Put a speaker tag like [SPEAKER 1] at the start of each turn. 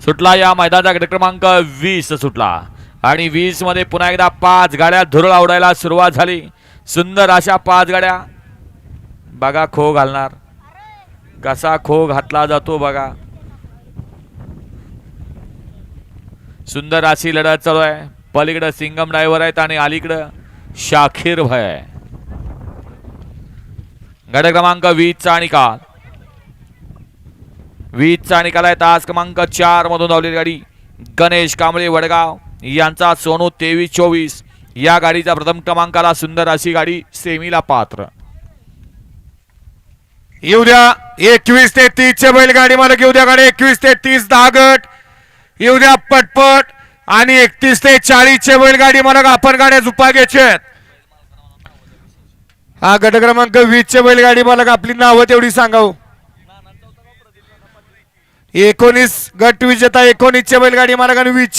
[SPEAKER 1] सुटला या मैदानाचा गट क्रमांक 20 सुटला आणि 20 मध्ये पुन्हा एकदा 5 गाड्या धुरळ आवडायला सुरुवात झाली। सुंदर अशा 5 गाड्या बघा खो घालणार कसा खो घातला जातो बघा। सुंदर अशी लढत चालू आहे। पलीकडे सिंगम ड्रायव्हर आहेत आणि अलीकडे शाखीर भाई आहे। गट क्रमांक 20 चा निकाल 20 चा निकाल आहे। तास क्रमांक 4 मधून धावलेली गाडी गणेश कांबळे वडगाव यांचा सोनू 2324 या गाडीचा प्रथम क्रमांकाला सुंदर अशी गाडी सेमीला पात्र।
[SPEAKER 2] येऊ द्या 21 ते 30 चे बैलगाडी मालक येऊ द्या गाडी 21 ते 30 10 गट येऊ द्या पटपट आणि 31 ते 40 चे बैलगाडी मालक आपण गाड्या झुपा घ्यायचे। हा गट क्रमांक 20 चे बैलगाडी मालक आपली नावं तेवढी सांगाव। 19 गट विजेता 19 चे बैलगाडी मालक आणि 20